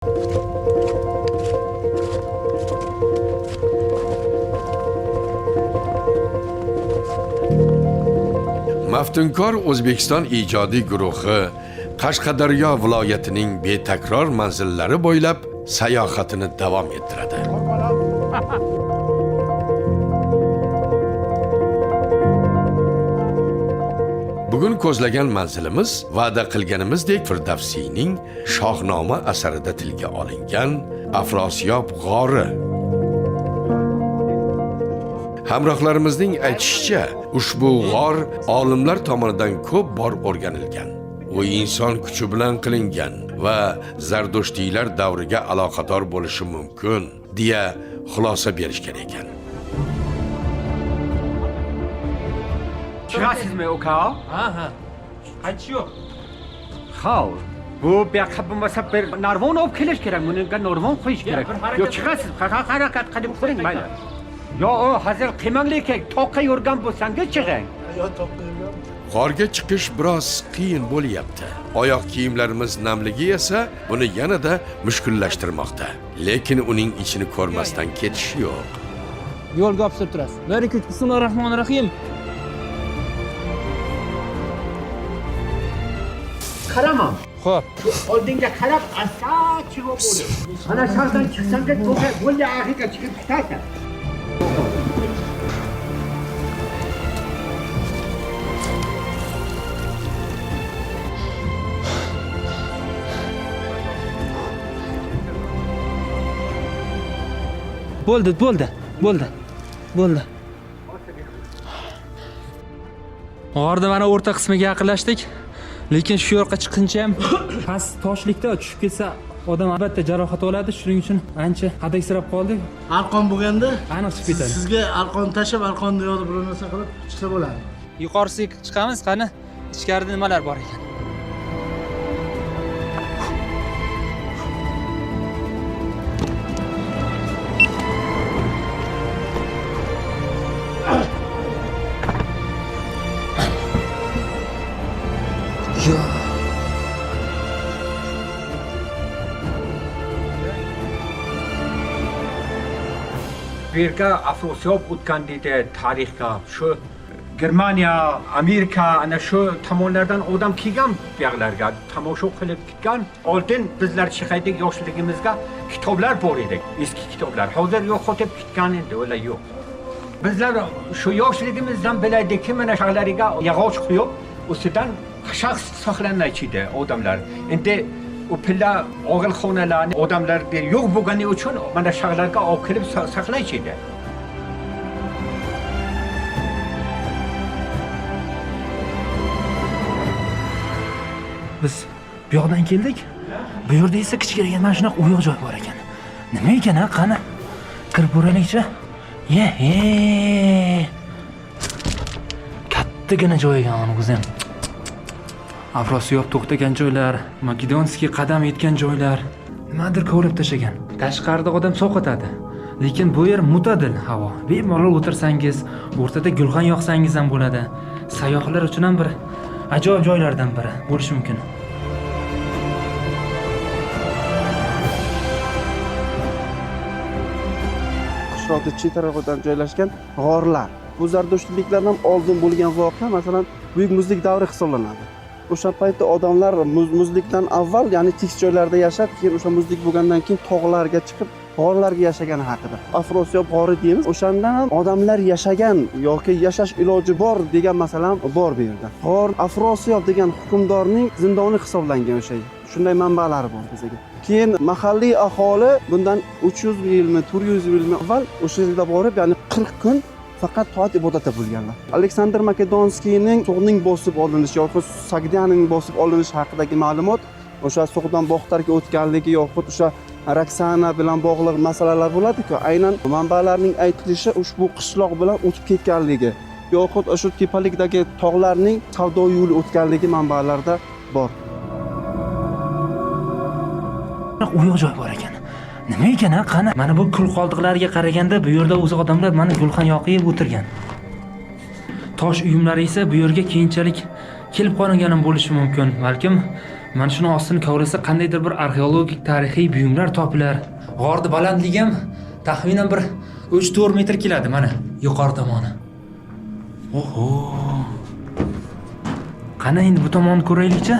Maftunkor O'zbekiston ijodiy guruhi Qashqadaryo viloyatining betakror manzillari bo'ylab sayohatini davom ettiradi. Bugun ko'zlagan manzilimiz va'da qilganimizdek Firdavsiyning Shohnoma asarida tilga olingan Afrosiyob g'ori. Hamrohlarimizning aytishicha, ushbu g'or olimlar tomonidan ko'p bor o'rganilgan. U inson kuchi bilan qilingan va Zardushtiylar davriga aloqador bo'lishi mumkin deya xulosa berishgan ekan. Chiqasizmi uka? Ha. Qaytish yo'q. Xo'p. Bu buyoqqa bo'lmasa bir narvon olib kelish kerak. Bunga narvon qo'yish kerak. Yo chiqasiz, harakat qilib ko'ring mayli. Yo, hozir qiymanlik toqqa yurgan bo'lsangiz chiqing. G'orga chiqish biroz qiyin bo'lyapti. Oyoq kiyimlarimiz namligi esa buni yanada mushkullashtirmoqda. Lekin uning ichini ko'rmasdan ketish yo'q. Yo'lga olib turasiz. 1 2 3 Bismillahirrohmanirrohim. Qaramam. Xo'p. Oldinga qarab asa chiqib bo'ling. Ana shahdan chiqsangiz to'g'ri bo'ldi, oxirga chiqib ketasiz. Bo'ldi. G'orda mana o'rta qismiga yaqinlashdik. Lekin shu yoqqa chiqincha ham past toshlikda tushib ketsa odam albatta jarohat oladi. Shuning uchun ancha hadaksirab qoldik. Arqon bo'lganda aniq chiqib ketadi. Sizga arqon tashab, arqonni yo'lda bir narsa qilib chiqsa bo'ladi. Yuqorisiga chiqamiz, qani ichkarida nimalar bor ekan. Bu yerga Afrosiyob o'tgan deydi tarixga. Shu Germaniya, Amerika ana shu tomonlardan odam kelgan bu yerlarga tomosha qilib ketgan. Oldin bizlar chiqaydik yoshligimizda kitoblar bor edi, eski kitoblar. Hozir yo'qotib ketgan endi, ular yo'q. Bizlar shu yoshligimizdan bilaydiki, mana shaharlariga yog'och qo'yib, ustidan shaxs saqlanaychi edi odamlar. Endi u pilla og'ilxonalarni odamlarga yo'q bo'lgani uchun mana shaharlarga olib kelib saqlaychi edi. Biz bu yoqdan keldik. Bu yerda esa kichkina mana shunaqa uyoq joy bor ekan. Nima ekan ha? Qani kirib ko'raylikchi. Kattagina joy ekan uni o'zi ham. Afrosiyob to'xtagan joylar, Makedonskiy qadam yetgan joylar, nimadir ko'rib tashagan. Tashqarida odam sovqotadi. Lekin bu yer mutadil havo. Bemalol o'tirsangiz, o'rtada gulxan yoqsangiz ham bo'ladi. Sayyohlar uchun ham bir ajoyib joylardan biri bo'lishi mumkin. Qishloqda chetarog'idan joylashgan g'orlar. Bu Zardushtiyliklardan oldin bo'lgan voqea, masalan, buyuk muzlik davri hisoblanadi. O'sha paytda odamlar muzlikdan avval, ya'ni tik joylarda yashab, keyin o'sha muzlik bo'lgandan keyin tog'larga chiqib, g'orlarga yashagani haqida. Afrosiyob g'ori deymiz. O'shandan ham odamlar yashagan yoki yashash iloji bor degan masala bor bu yerda. G'or Afrosiyob degan hukmdorning zindoni hisoblangan o'sha. Shunday manbalari bor bizga. Keyin mahalliy aholi bundan 300 yilmi, 400 yilmi avval o'sha yerga borib, ya'ni 40 kun faqat toat ibodatda bo'lganlar. Aleksandr Makedonskiyning So'g'ning bosib olinishi yoki Sagdiyaning bosib olinishi haqidagi ma'lumot o'sha So'g'dan Bog'targa o'tganligi yoki o'sha Raksana bilan bog'liq masalalar bo'ladi-ku, aynan manbalarning aytilishicha ushbu qishloq bilan o'tib ketganligi yoki o'sha tepalikdagi tog'larning savdo yo'li o'tganligi manbalarda bor. Uyoq joy bor ekan. Nima ekan ha? Qani mana bu kul qoldiqlariga qaraganda bu yerda o'zi odamlar mana gulxan yoqib o'tirgan. Tosh uyumlari esa bu yerga keyinchalik kelib qolgan bo'lishi mumkin. Balkim mana shuni ostini kovlasa qandaydir bir arxeologik tarixiy buyumlar topilar. G'orni balandligi ham taxminan bir 3-4 metr keladi mana yuqori tomoni. Oho. Qani endi bu tomonni ko'raylikchi?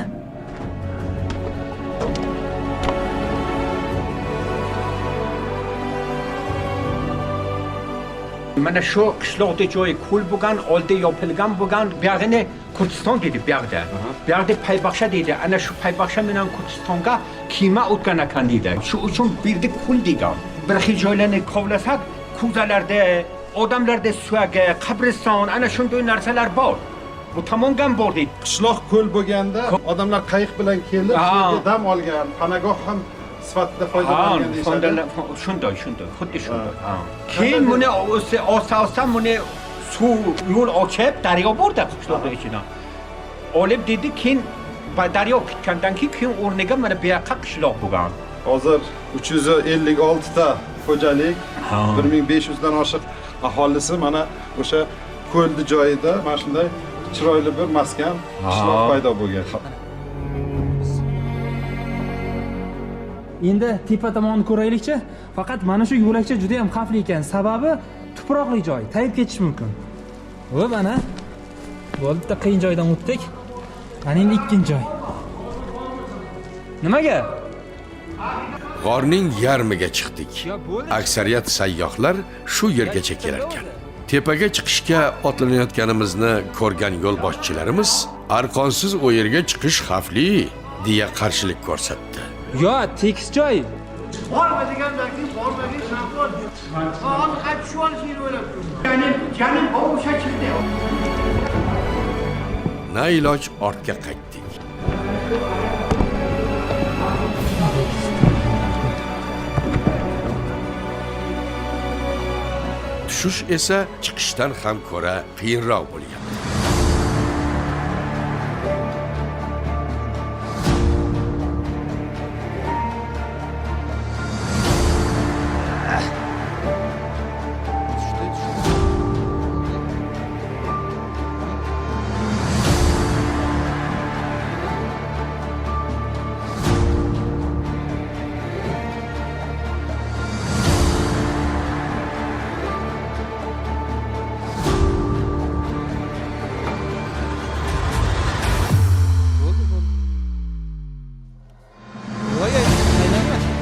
mana shu qishloqda joyi ko'l bo'lgan, oldi yopilgan bo'lgan, buyog'ini Kurdiston dedi buyog'da. Buyog'da paybaxsha dedi. Ana shu paybaxsha bilan Kurdistonga kema o'tgan ekan dedi. Shu uchun birdi ko'l degan. Bir xil joylarni kovlasak, ko'zalarda, odamlarda suyagi, qabriston, ana shunday narsalar bor. Bu tomondan bor deydi. Qishloq ko'l bo'lganda odamlar qayiq bilan kelib, yerga dam olgan, panagoh ham sifatida foydalangan deyishadi. Shunday, xuddi shunday. Keyin buni osta buni suv yo'l ochib, daryo borda qishloqning ichidan. Olib dedi, keyin daryo ketgandan keyin o'rniga mana bu yoqqa qishloq bo'lgan. Hozir 356 ta xo'jalik, 1500 dan oshiq aholisi mana o'sha ko'lni joyida mana shunday chiroyli bir maskan, qishloq paydo bo'lgan. Endi tepa tomonni ko'raylikchi. Faqat mana shu yo'lakcha juda ham xavfli ekan. Sababi tuproqli joy, tayib ketish mumkin. Va mana bo'ldi, bitta qiyin joydan o'tdik. Mana endi ikkinchi joy. Nimaga? G'orning yarmiga chiqdik. Aksariyat sayyohlar shu yergacha kelar ekan. Tepaga chiqishga otlanayotganimizni ko'rgan yo'lboshchilarimiz arqonsiz u yerga chiqish xavfli deya qarshilik ko'rsatdi. Yo, tekis joy. Borma degandan keyin bormagan shamol. Hozir qaytib olishni o'ylab turibman. Janim o'sha chiqdi. Na iloj ortga qaytdik. Tushish esa chiqishdan ham ko'ra qiyinroq bo'lyapti.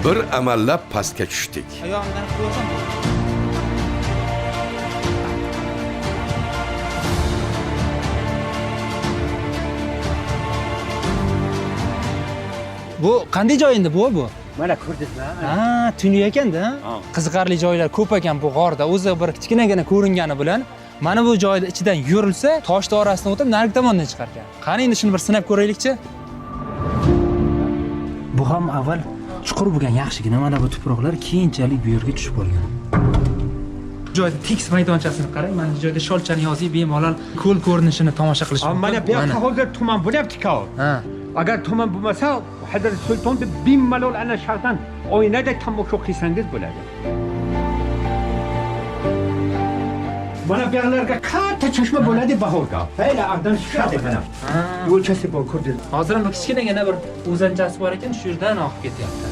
Bir amallab pastga tushdik. Bu qanday joy endi bu? Mana ko'rdingizmi? Ha, tunli ekanda. Qiziqarli joylar ko'p ekan bu g'orda. O'zi bir kichkinagina ko'ringani bilan mana bu joyda ichidan yurilsa, toshni orasidan o'tib narigi tomondan chiqar ekan. Qani endi shuni bir sinab ko'raylikchi. Bu ham avval chuqur bo'lgan, yaxshigina mana bu tuproqlar keyinchalik bu yerga tushib qolgan. Joyda tekis maydonchasini qarang, mana bu joyda sholchani yozib bemalol ko'l ko'rinishini tomosha qilish mumkin. Mana bu yoqqa hozir tuman bo'lyapti-ku. Ha. Agar tuman bo'lmasa, Hadrat Sultonda bemalol ana shardan oynada tomosha qilsangiz bo'ladi. Mana bu yerlarga katta chashma bo'ladi bahorda. Hayla ardan tushadi mana. Yo'lchasi bor ko'rdingiz. Hozir ham kichkinagina bir o'zanchasi bor ekan, shu yerdan oqib ketyapti.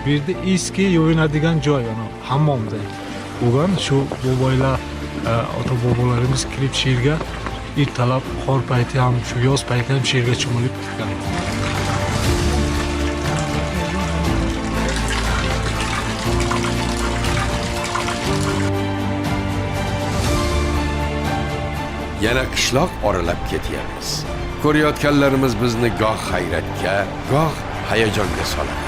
Bu yerda eski yuvinadigan joy, ana hammomda bo'lgan. Shu boboylar, ota bobolarimiz kirib shu yerga ertalab qor payti ham, shu yoz payti ham shu yerga cho'milib kirgan. Yana qishloq oralab ketyapmiz. Ko'rayotganlarimiz bizni goh hayratga, goh hayajonga soladi.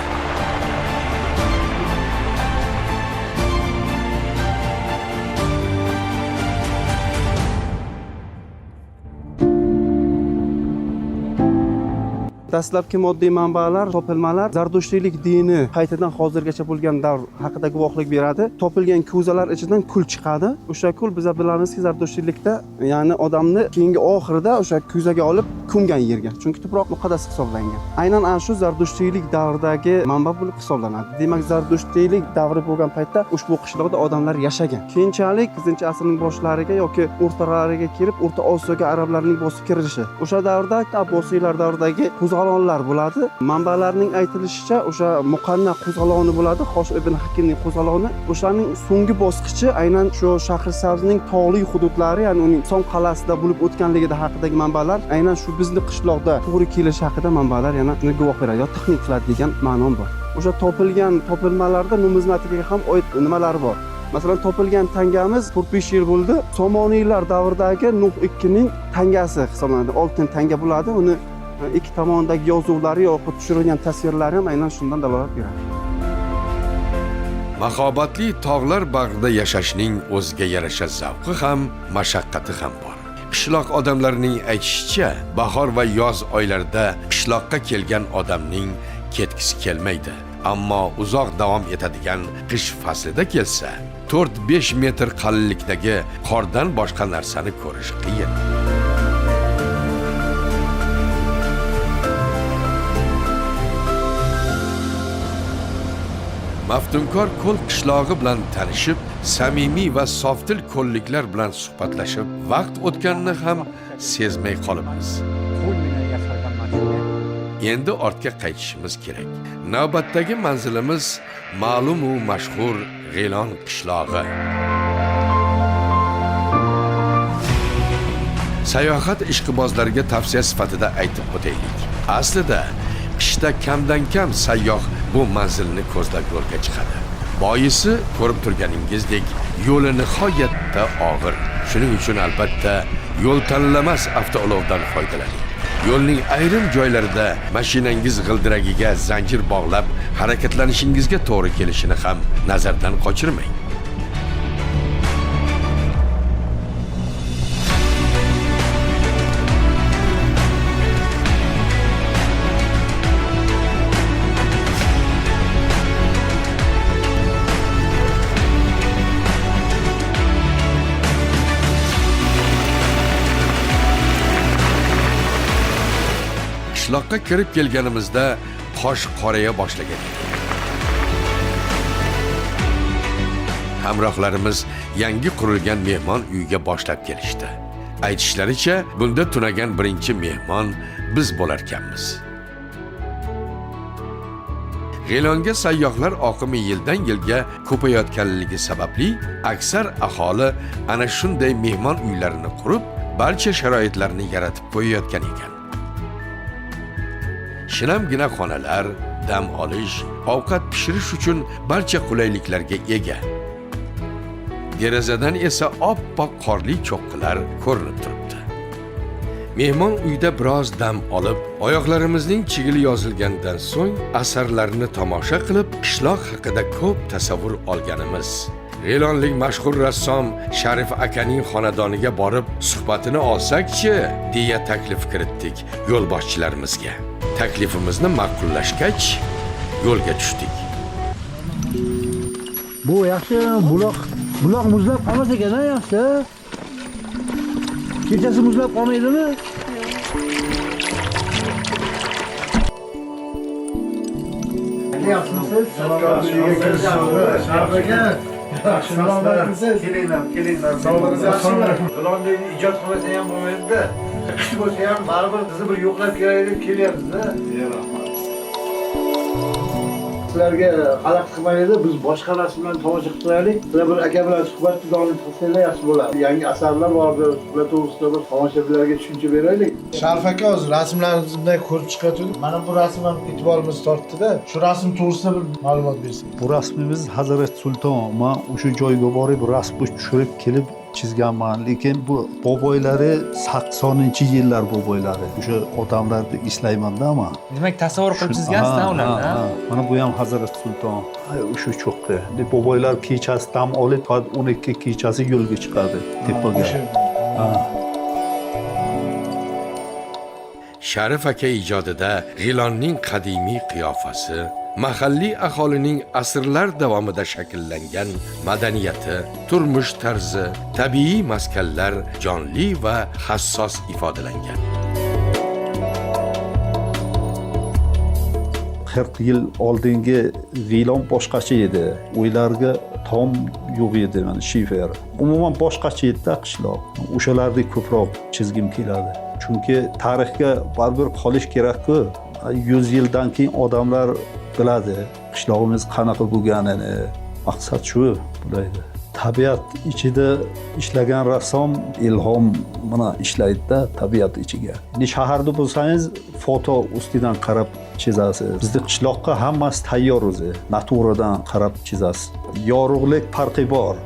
Dastlabki moddiy manbalar, topilmalar Zardushtiylik dini qaytadan hozirgacha bo'lgan davr haqida guvohlik beradi. Topilgan ko'zalar ichidan kul chiqadi. O'sha kul biz bilamizki, Zardushtiylikda, ya'ni odamni keyingi oxirida o'sha ko'zaga olib ko'mgan yerga. Chunki tuproq muqaddas hisoblangan. Aynan ana shu Zardushtiylik davridagi manba bo'lib hisoblanadi. Demak, Zardushtiylik davri bo'lgan paytda ushbu qishloqda odamlar yashagan. Keyinchalik 9-asrning boshlariga yoki o'rtalariga kelib, O'rta Osiyoga arablarning bosib kirishi. O'sha davrda Abbosiylar davridagi qo'zg'olonlar bo'ladi. Manbalarning aytilishicha, o'sha Muqanna qo'zg'oloni bo'ladi, Hoshim ibn Hakimning qo'zg'oloni. O'shaning so'nggi bosqichi aynan shu Shahrisabzning tog'li hududlari, ya'ni uning Som qal'asida bo'lib o'tganligida haqidagi manbalar, aynan shu bizning qishloqda to'g'ri kelishi haqida manbalar yana shuni guvoh beradi, yo taxmin qiladi degan ma'nom bor. O'sha topilgan topilmalarda numizmatikaga ham oid nimalar bor. Masalan, topilgan tangamiz 4-5 yil bo'ldi. Somoniylar davridagi Nuh 2ning tangasi hisoblanadi. Oltin tanga bo'ladi. Uni ikki tomondagi yozuvlari yoki tushirilgan tasvirlari ham aynan shundan dalolat beradi. Mahobatli tog'lar bag'rida yashashning o'ziga yarasha zavqi ham, mashaqqati ham bor. Qishloq odamlarining aytishicha, bahor va yoz oylarida qishloqqa kelgan odamning ketgisi kelmaydi. Ammo uzoq davom etadigan qish faslida kelsa, 4-5 metr qalinlikdagi qordan boshqa narsani ko'rish qiyin. Maftunkor ko'l qishlog'i bilan tanishib, samimiy va softil ko'lliklar bilan suhbatlashib, vaqt o'tganini ham sezmay qolibmiz. Endi ortga qaytishimiz kerak. Navbatdagi manzilimiz ma'lum va mashhur G'ilon qishlog'i. Sayohat ishqibozlariga tavsiya sifatida aytib o'taylik. Aslida qishda kamdan kam sayyoh bu manzilni ko'zlab yo'lga chiqadi. Boisi ko'rib turganingizdek, yo'li nihoyatda og'ir. Shuning uchun albatta yo'l tanlamas avtoulovdan foydalaning. Yo'lning ayrim joylarida mashinangiz g'ildiragiga zanjir bog'lab harakatlanishingizga to'g'ri kelishini ham nazardan qochirmang. Qishloqqa kirib kelganimizda qosh qoraya boshlagan edi. Hamrohlarimiz yangi qurilgan mehmon uyiga boshlab kelishdi. Aytishlaricha, bunda tunagan birinchi mehmon biz bo'larkanmiz. G'ilonga sayyohlar oqimi yildan yilga ko'payayotganligi sababli aksar aholi ana shunday mehmon uylarini qurib, barcha sharoitlarni yaratib qo'yayotgan ekan. Shinamgina xonalar, dam olish, ovqat pishirish uchun barcha qulayliklarga ega. Derazadan esa oppoq qorli cho'qqilar ko'rinib turibdi. Mehmon uyda biroz dam olib, oyoqlarimizning chigili yozilgandan so'ng asarlarini tomosha qilib, qishloq haqida ko'p tasavvur olganimiz. G'ilonlik mashhur rassom Sharif akaning xonadoniga borib suhbatini olsak-chi, deya taklif kiritdik yo'lboshchilarimizga. Taklifimizni ma'qullashgach, yo'lga tushdik. Bu yaxshi buloq muzlab qolmas ekan-a, yaxshi. Kechasi muzlab qolmaydimi? Yaxshimisiz? Salomatlisiz? Kelinglar. Sog'lig'ingiz yaxshimi? G'ilondagi ijod qilmasa ham bo'lmaydi-da. Qish bo'lsa ham baribir bizni bir yo'qlab kelaylik deb kelyapmiz-da. Sizlarga xalaqit qilmaydi, biz boshqa rasmlarni tomosha qilib turaylik. Sizlar bir aka bilan suhbatni davom ettirsanglar yaxshi bo'ladi. Yangi asarlar bordir, shular to'g'risida bir tomoshabinlarga tushuncha beraylik. Sharif aka hozir rasmlarimizni bunday ko'rib chiqayotgandik. Mana bu rasm ham e'tiborimizni tortdi-da. Shu rasm to'g'risida bir ma'lumot bersin. Bu rasmimiz Hazrat Sulton. Men o'sha joyga borib rasmni tushirib kelib chizganman, lekin bu boboylari 80-yillar boboylari. O'sha odamlarni eslaymanda, ama. Demak, tasavvur qilib chizgansizlar ularni. Mana bu ham Hazrat Sulton. O'sha cho'qqi. Boboylar kechasi dam olib, soat 12 kechasi yo'lga chiqadi tepaga. Sharif aka ijodida G'ilonning qadimiy qiyofasi, mahalliy aholining asrlar davomida shakllangan madaniyati, turmush tarzi, tabiiy maskanlar jonli va hassos ifodalangan. 40 yil oldingi G'ilon boshqacha edi. Uylarga tom yo'q edi, mana shifer. Umuman boshqacha edi qishloq. O'shalarni ko'proq chizgim keladi. Chunki tarixga baribir qolish kerak-ku. 100 yildan keyin odamlar biladi qishlog'imiz qanaqa bo'lganini. Maqsad shu bo'laydi. Tabiat ichida ishlagan rassom ilhom mana ishlaydi-da tabiat ichiga. Endi shaharda bo'lsangiz foto ustidan qarab chizasiz. Bizning qishloqqa hammasi tayyor o'zi. Naturadan qarab chizasiz. Yorug'lik farqi bor.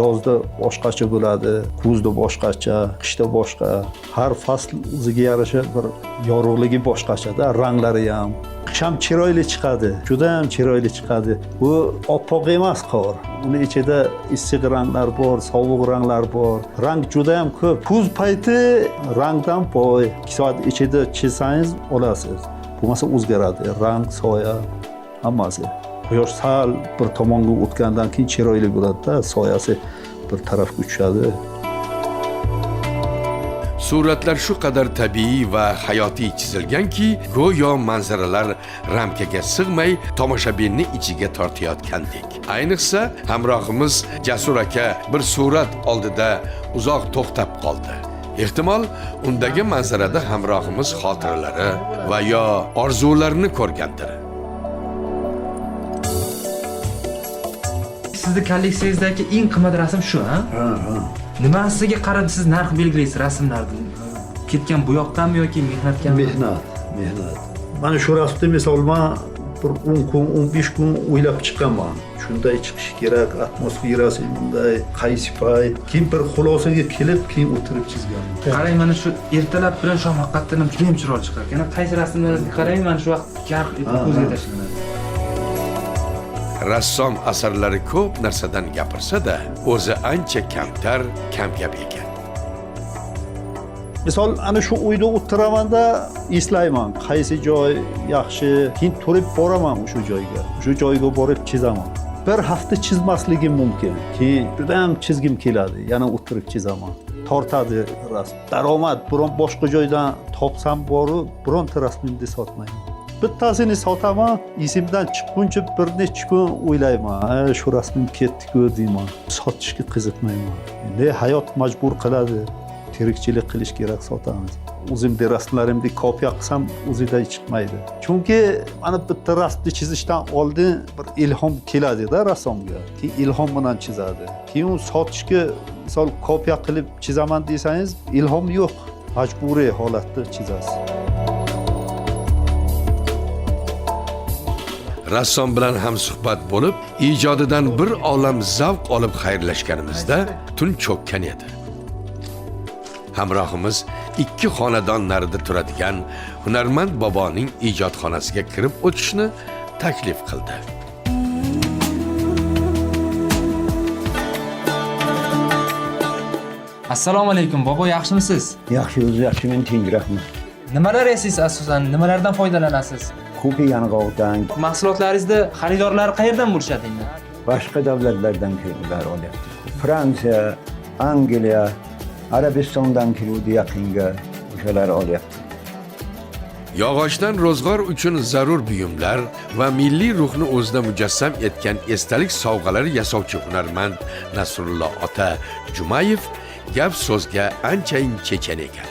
Yozda boshqacha bo'ladi, kuzda boshqacha, qishda boshqa. Har fasl o'ziga yarasha bir yorug'ligi boshqacha-da, ranglari ham. Qish ham chiroyli chiqadi, juda ham chiroyli chiqadi. Bu oppoq emas qor. Uni ichida issiq ranglar bor, sovuq ranglar bor. Rang juda ham ko'p. Kuz payti rangdan boy. 2 soat ichida chizsangiz olasiz. Bo'lmasa o'zgaradi, rang, soya hammasi. Quyosh sal bir tomonga o'tgandan keyin chiroyli bo'ladi-da, soyasi bir tarafga tushadi. Suratlar shu qadar tabiiy va hayotiy chizilganki, go'yo manzaralar ramkaga sig'may tomoshabinni ichiga tortayotgandek. Ayniqsa, hamrohimiz Jasur aka bir surat oldida uzoq to'xtab qoldi. Ehtimol, undagi manzarada hamrohimiz xotiralari va yo orzularini ko'rgandir. Sizni kolleksiyangizdagi eng qimmat rasm shu, ha? Nimasiga qarab siz narx belgilaysiz rasmlarni? Ketgan bo'yoqdanmi yoki mehnatganmi? Mehnat. Mana shu rasmni misol men bir 10 kun, 15 kun o'ylab chiqaman. Shunday chiqishi kerak, atmosferasi bunday, qaysi payt, keyin bir xulosaga kelib, keyin o'tirib chizganman. Qarang, mana shu ertalab bilan shom haqiqatdan ham juda ham chiroyli chiqar. Yana qaysi rasmlaringizga qarang, mana shu vaqt garq etib ko'zga tashlanadi. Rassom asarlari ko'p narsadan gapirsa-da, o'zi ancha kamtar, kamgap ekan. Misol ana shu uyda o'tiraman-da, eslayman, qaysi joy yaxshi, keyin turib boraman o'sha joyga. O'sha joyga borib chizaman. Bir hafta chizmasligim mumkin. Keyin juda ham chizgim keladi, yana o'tirib chizaman. Tortadi rasm. Daromad biron boshqa joydan topsam boru, bironta rasmimni sotmayman. Bittasini sotaman, esimdan chiqquncha bir necha kun o'ylayman. Shu rasmim ketdi-ku deyman. Sotishga qiziqmayman. Endi hayot majbur qiladi. Tirikchilik qilish kerak, sotamiz. O'zimda rasmlarimni kopiya qilsam o'zidan chiqmaydi. Chunki mana bitta rasmni chizishdan oldin bir ilhom keladi-da rassomga. Keyin ilhom bilan chizadi. Keyin sotishga misol kopiya qilib chizaman desangiz, ilhom yo'q. Majburiy holatda chizasiz. Rassom bilan ham suhbat bo'lib, ijodidan bir olam zavq olib xayrlashganimizda tun cho'kkan edi. Hamrohimiz 2 xonadon narida turadigan hunarmand boboning ijodxonasiga kirib o'tishni taklif qildi. Assalomu alaykum, bobo, yaxshimisiz? Yaxshi, o'zi yaxshi, men tinch, rahmat. Nimalar yasaysiz asosan? Nimalardan foydalanasiz? Ko'pi yong'oqdan, Mahsulotlaringizni xaridorlar qayerdan bo'lishadi endi? boshqa davlatlardan keluvlar olyapti. Fransiya, Angliya, Arabistondan keluvdi yaqinga, o'shalar olyapti. Yog'ochdan ro'zg'or uchun zarur buyumlar va milliy ruhni o'zida mujassam etgan esdalik sovg'alar yasovchi hunarmand Nasrullo ota Jumayev gap so'zga anchayin chechan ekan.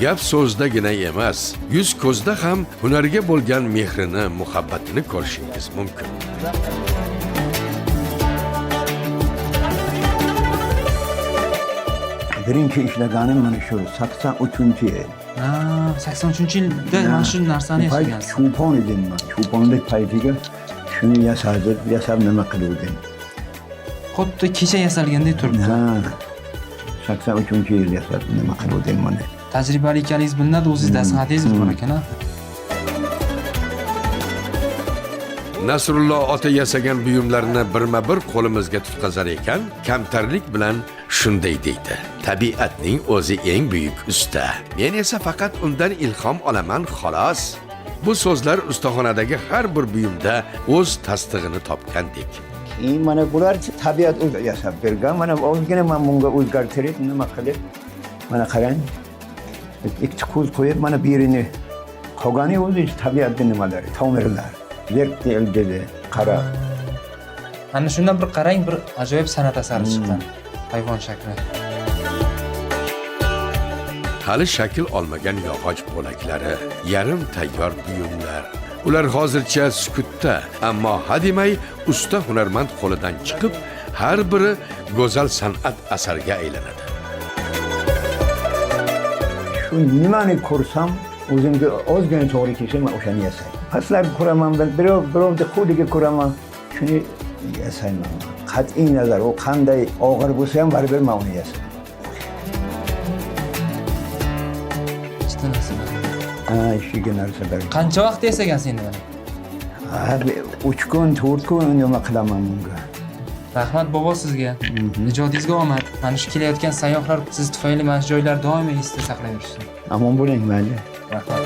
Gap so'zdagina emas, yuz ko'zda ham hunarga bo'lgan mehrini, muhabbatini ko'rishingiz mumkin. Birinchi ishlaganim mana shu 83-yil. 83-yilda mana shu narsani yasagansiz. Cho'pon edim men. Cho'ponlik paytiga shuni yasab nima qiluvdim. Xuddi kecha yasalgandek turibdi. 83-yil yasab nima qiluvdim mana. Tajribali ekaningiz bilinadi, o'zingizda sihatingiz bor ekan-a? Nasrullo ota yasagan buyumlarni birma-bir qo'limizga tutqazar ekan, kamtarlik bilan shunday deydi: tabiatning o'zi eng buyuk usta. Men esa faqat undan ilhom olaman xolos. Bu so'zlar ustaxonadagi har bir buyumda o'z tasdig'ini topgandek. Mana bular tabiat o'zi yasab bergan. Mana ozgina men bunga o'zgartirib, nima qilib, mana qarang. Ikki ko'z qo'yib, mana birini qolgani o'zi tabiatning nimalari, tomirlar. Yer dedi, qara. Ana shundan bir qarang, bir ajoyib san'at asari chiqqan. Hayvon shakli. Hali shakl olmagan yog'och bo'laklari, yarim tayyor buyumlar. Ular hozircha sukutda, ammo hademay usta hunarmand qo'lidan chiqib, har biri go'zal san'at asariga aylanadi. Shu nimani ko'rsam, o'zimga ozgina to'g'ri kelsa, men o'shani yasayman. Paslar ko'raman, birovni qo'liga ko'raman, shuni yasayman. Qat'iy nazar, u qanday og'ir bo'lsa ham baribir men uni yasayman. Ishiga narsa ber. Qancha vaqt yasagansiz endi buni? 3 kun, 4 kun nima qilaman bunga. Rahmat bobo sizga. Ijodingizga omad. Mana shu kelayotgan sayyohlar siz tufayli mana shu joylar doimo esda saqlayversin. Amon bo'ling, mayli. Rahmat.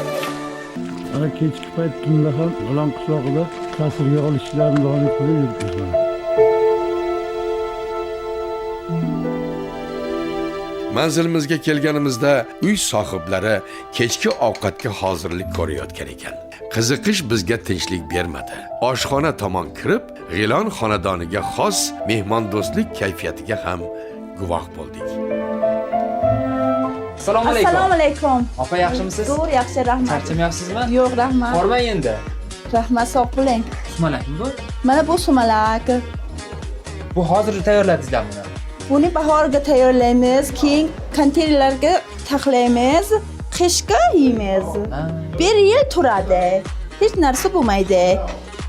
Ana kechki payt tunda ham g'ilon qishlog'ida tasvirga olishlarni davom ettirib yuribmiz. Manzilimizga kelganimizda uy sohiblari kechki ovqatga hozirlik ko'rayotgan ekan. Qiziqish bizga tinchlik bermadi. Oshxona tomon kirib, G'ilon xonadoniga xos mehmondo'stlik kayfiyatiga ham guvoh bo'ldik. Assalomu alaykum. Assalomu alaykum. Opa yaxshimisiz? To'g'ri, yaxshi, rahmat. Charchamayapsizmi? Yo'q, rahmat. Bormang endi. Rahmat, sog' bo'ling. Sumalakmi bu? Mana bu sumalak. Bu hozir tayyorladingizlar buni. Buni bahorga tayyorlaymiz, keyin konteynerlarga taxlaymiz, qishga yeymiz. Bir yil turadi. Hech narsa bo'lmaydi.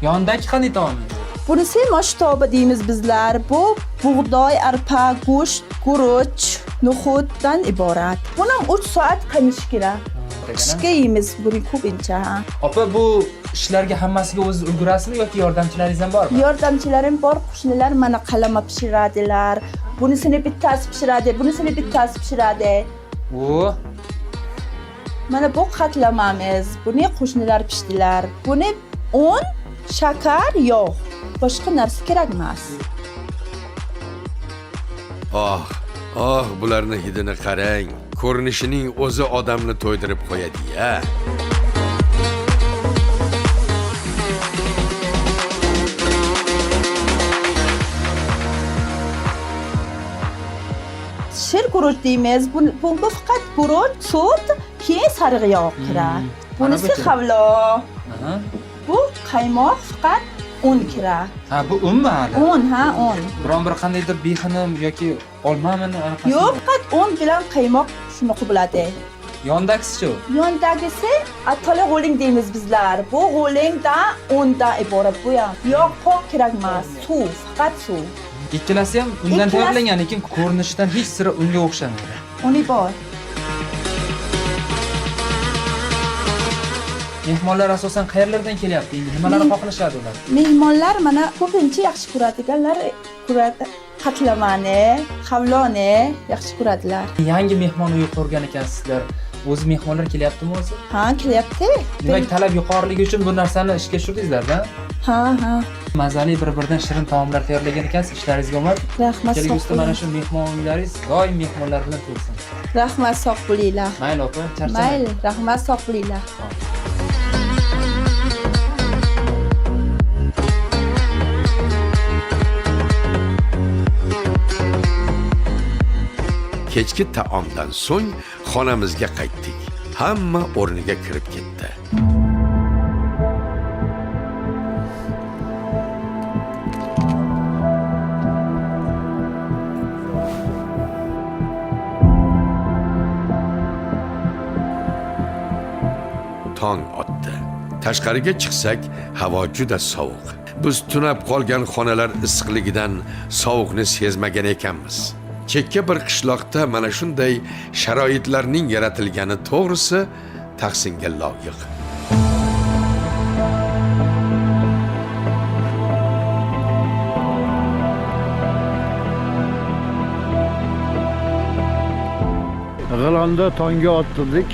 Yondagi qanday taomingiz? Bunisi moshtoba deymiz bizlar. Bu bug'doy, arpa, go'sht, guruch, no'xatdan iborat. Buni ham 3 soat qaynish kerak. Qishga yeymiz buni ko'pincha. Opa, bu ishlarga hammasiga o'ziz ulgurasizmi yoki yordamchilaringiz ham bormi? Yordamchilarim bor, qo'shnilar mana qalama pishiradilar. Bunisini bittasi pishiradi, bunisini bittasi pishiradi. Mana bu qatlamamiz. Buni qo'shnilar pishdilar. Buni un, shakar, yog'. Boshqa narsa kerak emas. Bularni hidini qarang. Ko'rinishining o'zi odamni to'ydirib qo'yadi-ya. Shir guruch deymiz. Bunga faqat guruch, sut, keyin sariq yog' kerak. Bunisi havlo. Bu qaymoq, faqat un kerak. Ha, bu unmi hali? Un, ha, un. Biron bir qandaydir behinim yoki olmamini anaqasi? Yo'q, faqat un bilan qaymoq shunaqa bo'ladi. Yondagisi-chi? Yondagisi atala g'o'ling deymiz bizlar. Bu g'o'lingdan undan iborat bu ham. Yo'q, poq kerak emas. Suv, faqat suv. Ikkalasi ham undan tayyorlangan, lekin ko'rinishidan hech sira unga o'xshamaydi. Uni bor. Mehmonlar asosan qayerlardan kelyapti? Nimalarni xohlashadi ular? Mehmonlar mana ko'pincha yaxshi ko'radiganlar qatlamani, havloni yaxshi ko'radilar. Yangi mehmon uyi qurgan ekansizlar. O'zi mehmonlar kelyaptimi o'zi? Ha, kelyapti. Demak, talab yuqoriligi uchun bu narsani ishga tushirdingizlar-da? Ha. Mazali bir-biridan shirin taomlar tayyorlagan ekansiz. Ishlaringizga omad. Rahmat, sog' bo'ling. Mana shu mehmon uylaringiz doim mehmonlar bilan to'lsin. Rahmat, sog' bo'linglar. Mayli opa, charchamang. Mayli, rahmat, sog' bo'linglar. Kechki taomdan so'ng xonamizga qaytdik. Hamma o'rniga kirib ketdi. Tong otdi. Tashqariga chiqsak, havo juda sovuq. Biz tunab qolgan xonalar issiqligidan sovuqni sezmagan ekanmiz. Chekka bir qishloqda mana shunday sharoitlarning yaratilgani to'g'risi tahsinga loyiq. G'ilonda tongga ottirdik.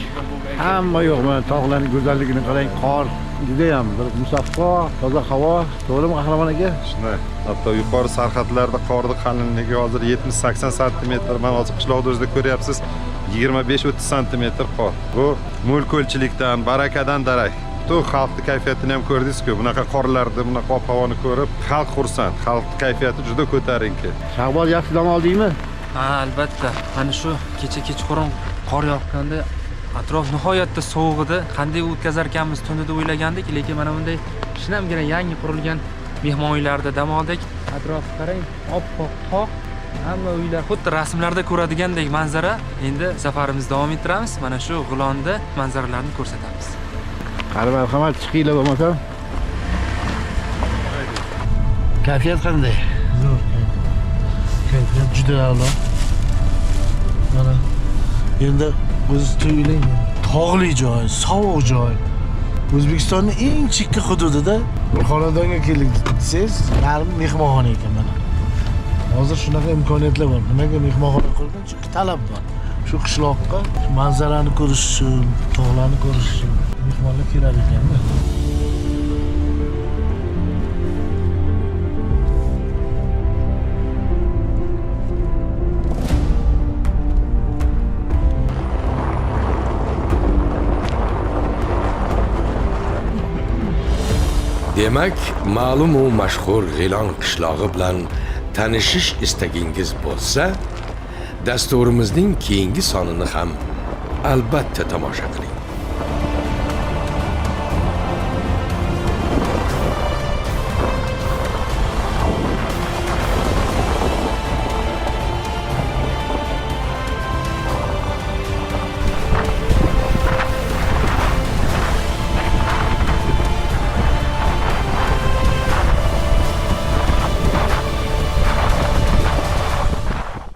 Hamma yo'q, mana tog'larning go'zalligini qarang, qor judayam bir musaffo, toza havo. To'g'rimi Qahramon aka? Shunday. Hatto yuqori sarhadlarda qorning qalinligi hozir 70-80 sm. Mana hozir qishloqda o'zida ko'ryapsiz, 25-30 sm qor. Bu mo'l-ko'lchilikdan, barakadan darak. Tu xalqning kayfiyatini ham ko'rdingiz-ku. Bunaqa qorlarni, bunaqa ob-havoni ko'rib, xalq xursand. Xalqning kayfiyati juda ko'tarinki. Shahboz yaxshi dam oldingmi? Ha, albatta. Mana shu kechqurun qor yoqqanda atrof nihoyatda sovuq edi. Qanday o'tkazar ekanmiz tunni deb o'ylagandik, lekin mana bunday shinamgina yangi qurilgan mehmon uylarda dam oldik. Atrofga qarang, oppoq qoq. Hamma uylar xuddi rasmlarda ko'radigandek manzara. Endi safarimizni davom ettiramiz. Mana shu G'ilonda manzaralarni ko'rsatamiz. Qani marhamat, chiqinglar bo'lmasa. Kayfiyat qanday? Zo'r. Kayfiyat juda a'lo. Mana endi o'z tuyuling tog'li joy, sovuq joy. O'zbekistonning eng chekka hududida bir xonadonga keldik desangiz, yarim mehmonxona ekan mana. Hozir shunaqa imkoniyatlar bor. Nimaga mehmonxona qurgan? Chunki talab bor. Shu qishloqqa manzarani ko'rish uchun, tog'larni ko'rish uchun mehmonlar kelar ekanda. Demak, ma'lum u mashhur G'ilon qishlog'i bilan tanishish istagingiz bo'lsa, dasturimizning keyingi sonini ham albatta tomosha qiling.